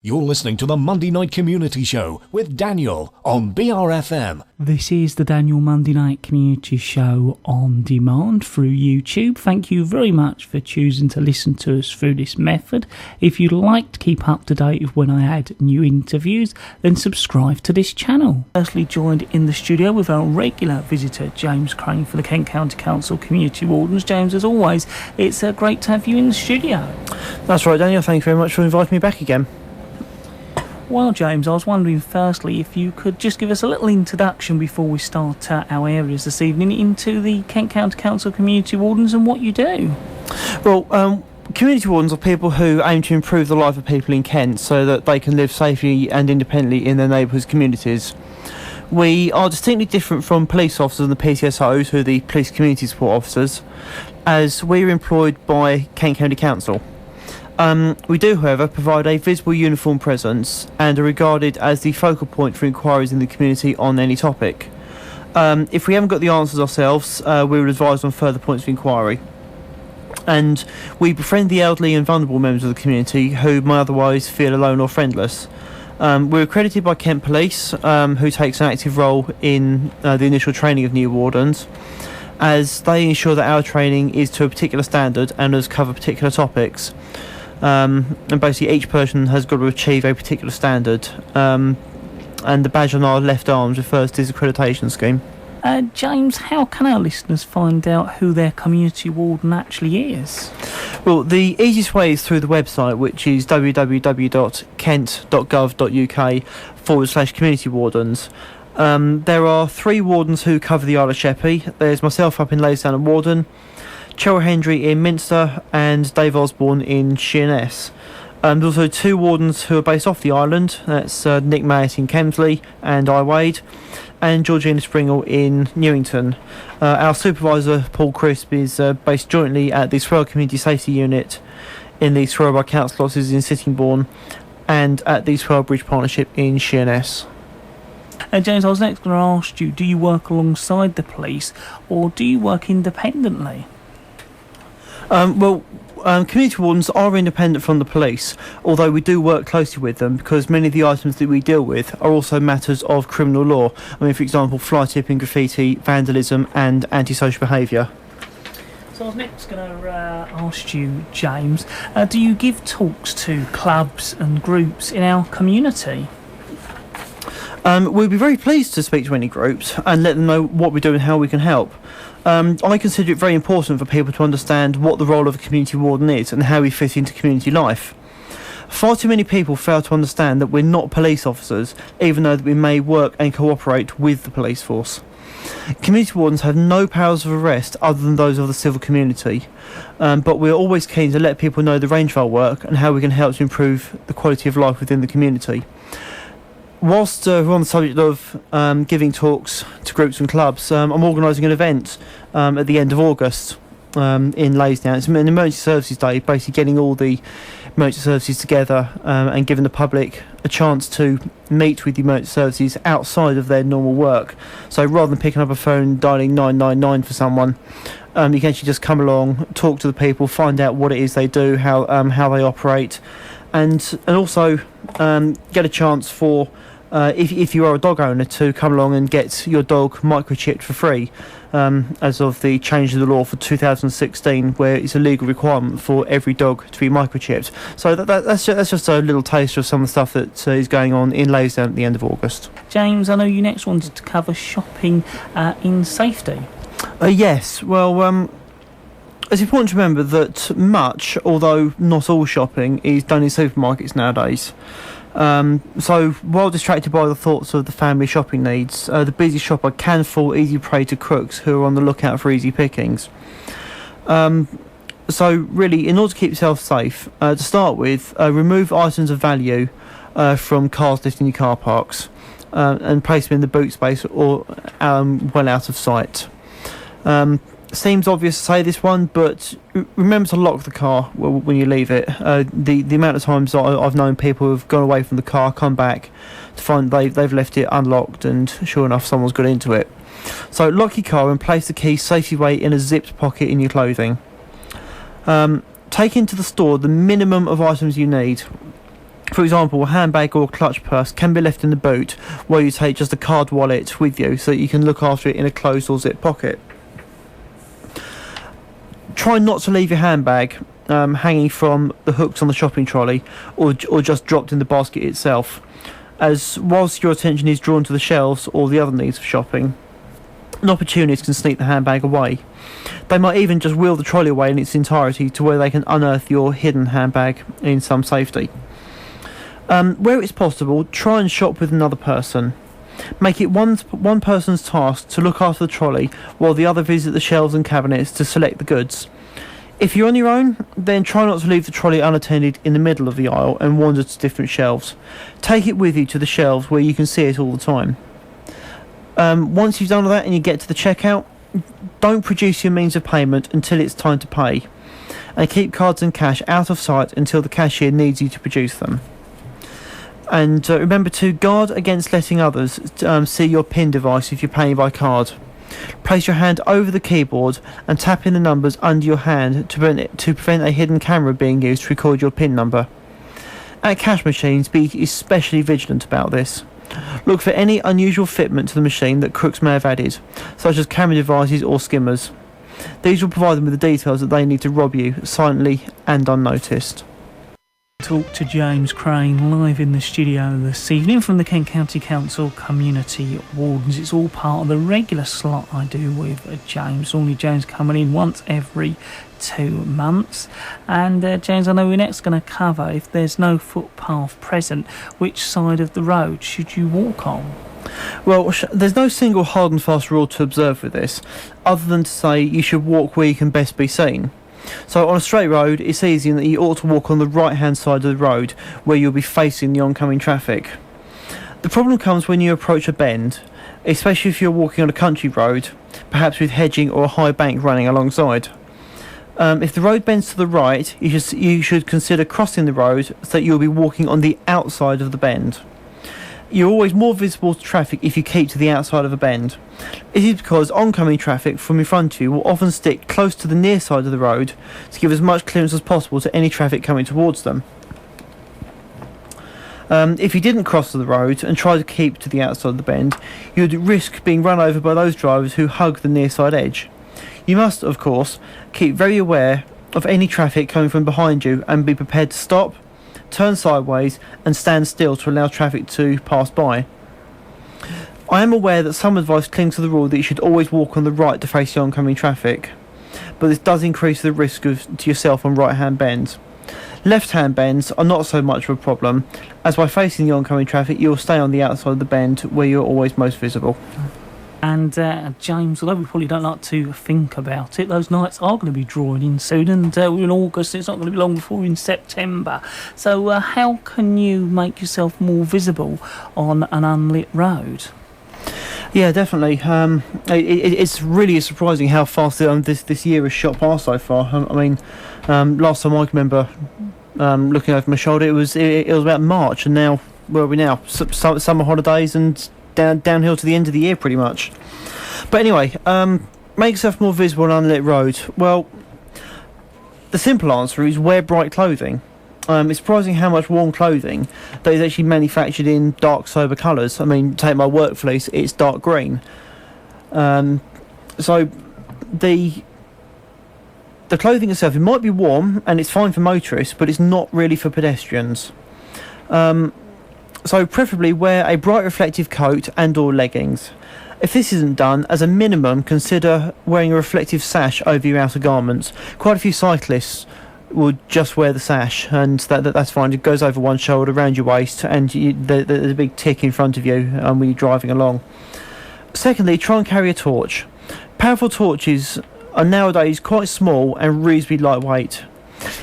You're listening to the Monday Night Community Show with Daniel on BRFM. This is the Daniel Monday Night Community Show on demand through YouTube. Thank you very much for choosing to listen to us through this method. If you'd like to keep up to date with when I add new interviews, then subscribe to this channel. Firstly joined in the studio with our regular visitor, James Crane for the Kent County Council Community Wardens. James, as always, it's great to have you in the studio. That's right, Daniel. Thank you very much for inviting me back again. Well, James, I was wondering firstly if you could just give us a little introduction before we start our areas this evening into the Kent County Council Community Wardens and what you do. Well, community wardens are people who aim to improve the life of people in Kent so that they can live safely and independently in their neighbourhoods' communities. We are distinctly different from police officers and the PCSOs, who are the Police Community Support Officers, as we're employed by Kent County Council. We do, however, provide a visible uniform presence and are regarded as the focal point for inquiries in the community on any topic. If we haven't got the answers ourselves, we will advise on further points of inquiry. And we befriend the elderly and vulnerable members of the community who might otherwise feel alone or friendless. We're accredited by Kent Police, who takes an active role in the initial training of new wardens, as they ensure that our training is to a particular standard and does cover particular topics. And basically each person has got to achieve a particular standard, and the badge on our left arms refers to this accreditation scheme. James, how can our listeners find out who their community warden actually is? Well, the easiest way is through the website, which is www.kent.gov.uk/community wardens. There are 3 wardens who cover the Isle of Sheppey. There's myself up in Laysdown and Warden, Cheryl Hendry in Minster, and Dave Osborne in Sheerness. There's also 2 wardens who are based off the island. That's Nick Mayett in Kemsley and I Wade, and Georgina Springle in Newington. Our supervisor, Paul Crisp, is based jointly at the Swale Community Safety Unit in the Swale by Council offices in Sittingbourne and at the Swale Bridge Partnership in Sheerness. James, I was next going to ask you, do you work alongside the police or do you work independently? Community wardens are independent from the police, although we do work closely with them because many of the items that we deal with are also matters of criminal law. I mean, for example, fly tipping, graffiti, vandalism and antisocial behaviour. So I was next going to ask you, James, do you give talks to clubs and groups in our community? We'd be very pleased to speak to any groups and let them know what we do and how we can help. I consider it very important for people to understand what the role of a community warden is and how we fit into community life. Far too many people fail to understand that we're not police officers, even though that we may work and cooperate with the police force. Community wardens have no powers of arrest other than those of the civil community, but we're always keen to let people know the range of our work and how we can help to improve the quality of life within the community. Whilst we're on the subject of giving talks to groups and clubs, I'm organising an event at the end of August in Laysdown. It's an emergency services day, basically getting all the emergency services together and giving the public a chance to meet with the emergency services outside of their normal work. So rather than picking up a phone and dialing 999 for someone, you can actually just come along, talk to the people, find out what it is they do, how they operate, and also get a chance for if you are a dog owner to come along and get your dog microchipped for free, as of the change of the law for 2016, where it's a legal requirement for every dog to be microchipped. So that's just a little taste of some of the stuff that is going on in Laysdown at the end of August. James, I know you next wanted to cover shopping in safety. Yes, well, it's important to remember that much, although not all shopping, is done in supermarkets nowadays. So while distracted by the thoughts of the family shopping needs, the busy shopper can fall easy prey to crooks who are on the lookout for easy pickings. So really, in order to keep yourself safe, to start with, remove items of value from cars listed in your car parks and place them in the boot space or well out of sight. Seems obvious to say this one, but remember to lock the car when you leave it. The amount of times I've known people who've gone away from the car, come back to find they've left it unlocked, and sure enough, someone's got into it. So lock your car and place the key safely away in a zipped pocket in your clothing. Take into the store the minimum of items you need. For example, a handbag or a clutch purse can be left in the boot, where you take just a card wallet with you so that you can look after it in a closed or zip pocket. Try not to leave your handbag hanging from the hooks on the shopping trolley or just dropped in the basket itself, as whilst your attention is drawn to the shelves or the other needs of shopping, an opportunist can sneak the handbag away. They might even just wheel the trolley away in its entirety to where they can unearth your hidden handbag in some safety. Where it's possible, try and shop with another person. Make it one person's task to look after the trolley while the other visit the shelves and cabinets to select the goods. If you're on your own, then try not to leave the trolley unattended in the middle of the aisle and wander to different shelves. Take it with you to the shelves where you can see it all the time. Once you've done all that and you get to the checkout, don't produce your means of payment until it's time to pay, and keep cards and cash out of sight until the cashier needs you to produce them. And remember to guard against letting others see your PIN device if you're paying by card. Place your hand over the keyboard and tap in the numbers under your hand to prevent a hidden camera being used to record your PIN number. At cash machines, be especially vigilant about this. Look for any unusual fitment to the machine that crooks may have added, such as camera devices or skimmers. These will provide them with the details that they need to rob you silently and unnoticed. Talk to James Crane live in the studio this evening from the Kent County Council Community Wardens. It's all part of the regular slot I do with James. Normally James coming in once every 2 months. And James, I know we're next going to cover, if there's no footpath present, which side of the road should you walk on? Well, there's no single hard and fast rule to observe with this, other than to say you should walk where you can best be seen. So on a straight road, it's easy in that you ought to walk on the right-hand side of the road, where you'll be facing the oncoming traffic. The problem comes when you approach a bend, especially if you're walking on a country road, perhaps with hedging or a high bank running alongside. If the road bends to the right, you should consider crossing the road so that you'll be walking on the outside of the bend. You're always more visible to traffic if you keep to the outside of a bend. It is because oncoming traffic from in front of you will often stick close to the near side of the road to give as much clearance as possible to any traffic coming towards them. If you didn't cross the road and try to keep to the outside of the bend, you would risk being run over by those drivers who hug the near side edge. You must, of course, keep very aware of any traffic coming from behind you and be prepared to stop, turn sideways and stand still to allow traffic to pass by. I am aware that some advice clings to the rule that you should always walk on the right to face the oncoming traffic, but this does increase the risk to yourself on right-hand bends. Left-hand bends are not so much of a problem, as by facing the oncoming traffic you'll stay on the outside of the bend where you're always most visible. And James, although we probably don't like to think about it, those nights are going to be drawing in soon, and we're in August, it's not going to be long before in September. So how can you make yourself more visible on an unlit road? Yeah, definitely. It's really surprising how fast this year has shot past so far. I mean, last time I can remember looking over my shoulder, it was about March, and now, where are we now? Summer holidays and downhill to the end of the year, pretty much. But anyway, make yourself more visible on an unlit road. Well, the simple answer is wear bright clothing. It's surprising how much warm clothing that is actually manufactured in dark, sober colours. I mean, take my work fleece, it's dark green. So the clothing itself, it might be warm and it's fine for motorists, but it's not really for pedestrians. So preferably wear a bright reflective coat and or leggings. If this isn't done, as a minimum, consider wearing a reflective sash over your outer garments. Quite a few cyclists would just wear the sash, and that's fine. It goes over one shoulder, around your waist, and there's a big tick in front of you when you're driving along. Secondly, try and carry a torch. Powerful torches are nowadays quite small and reasonably lightweight.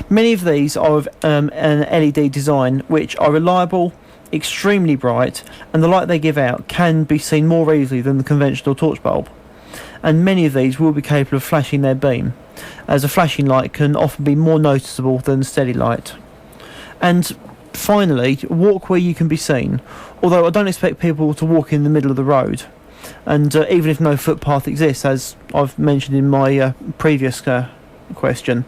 Many of these are of an LED design, which are reliable, extremely bright, and the light they give out can be seen more easily than the conventional torch bulb. And many of these will be capable of flashing their beam, as a flashing light can often be more noticeable than a steady light. And finally, walk where you can be seen, although I don't expect people to walk in the middle of the road. And even if no footpath exists, as I've mentioned in my previous question.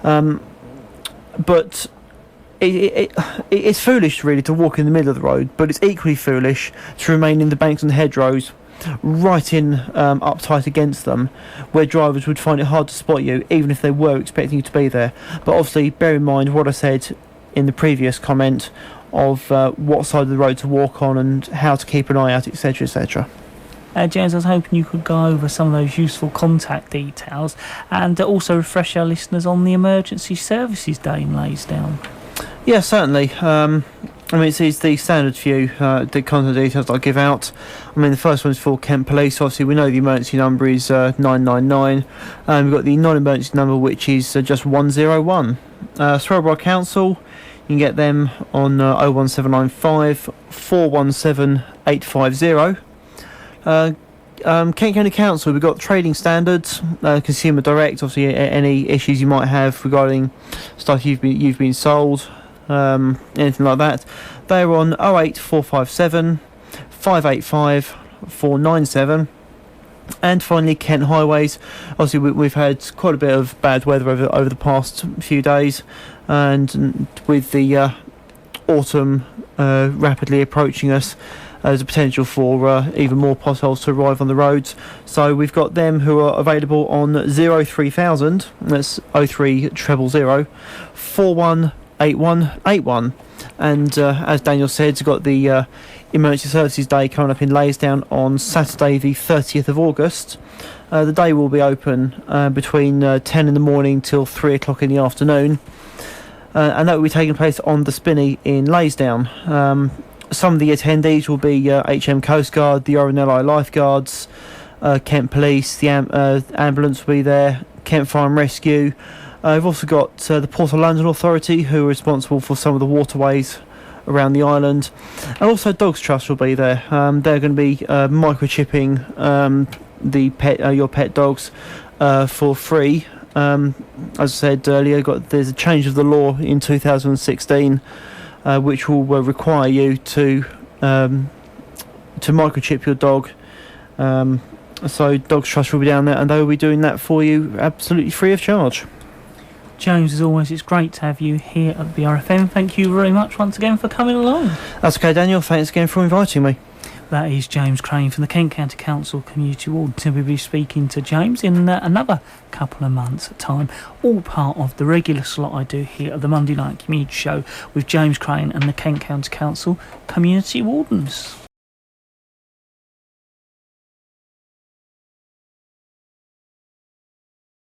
But it's foolish really to walk in the middle of the road, but it's equally foolish to remain in the banks and hedgerows, right in uptight against them, where drivers would find it hard to spot you, even if they were expecting you to be there. But obviously, bear in mind what I said in the previous comment of what side of the road to walk on and how to keep an eye out, etc., etc. James, I was hoping you could go over some of those useful contact details and also refresh our listeners on the Emergency Services Day in Laysdown. Yeah, certainly. It's the standard few, the contact details I'll give out. The first one is for Kent Police. Obviously, we know the emergency number is 999. We've got the non-emergency number, which is just 101. Swale Council, you can get them on 01795 417 850. Kent County Council, we've got trading standards, consumer direct, obviously any issues you might have regarding stuff you've been sold, anything like that. They're on 08457 585 497. And finally, Kent Highways. Obviously, we've had quite a bit of bad weather over the past few days, and with the autumn rapidly approaching us, there's a potential for even more potholes to arrive on the roads. So we've got them who are available on 03000, that's 03000 418181. And as Daniel said, we've got the Emergency Services Day coming up in Laysdown on Saturday the 30th of August. The day will be open between 10 in the morning till 3 o'clock in the afternoon. And that will be taking place on the Spinney in Laysdown. Some of the attendees will be HM Coast Guard, the RNLI Lifeguards, Kent Police, the ambulance will be there, Kent Fire and Rescue. We've also got the Port of London Authority, who are responsible for some of the waterways around the island. And also Dogs Trust will be there. They're going to be microchipping your pet dogs for free. As I said earlier, there's a change of the law in 2016, which will require you to microchip your dog. So Dogs Trust will be down there, and they will be doing that for you absolutely free of charge. James, as always, it's great to have you here at BRFM. Thank you very much once again for coming along. That's okay, Daniel. Thanks again for inviting me. That is James Crane from the Kent County Council Community Ward. We'll be speaking to James in another couple of months' time. All part of the regular slot I do here at the Monday Night Community Show with James Crane and the Kent County Council Community Wardens.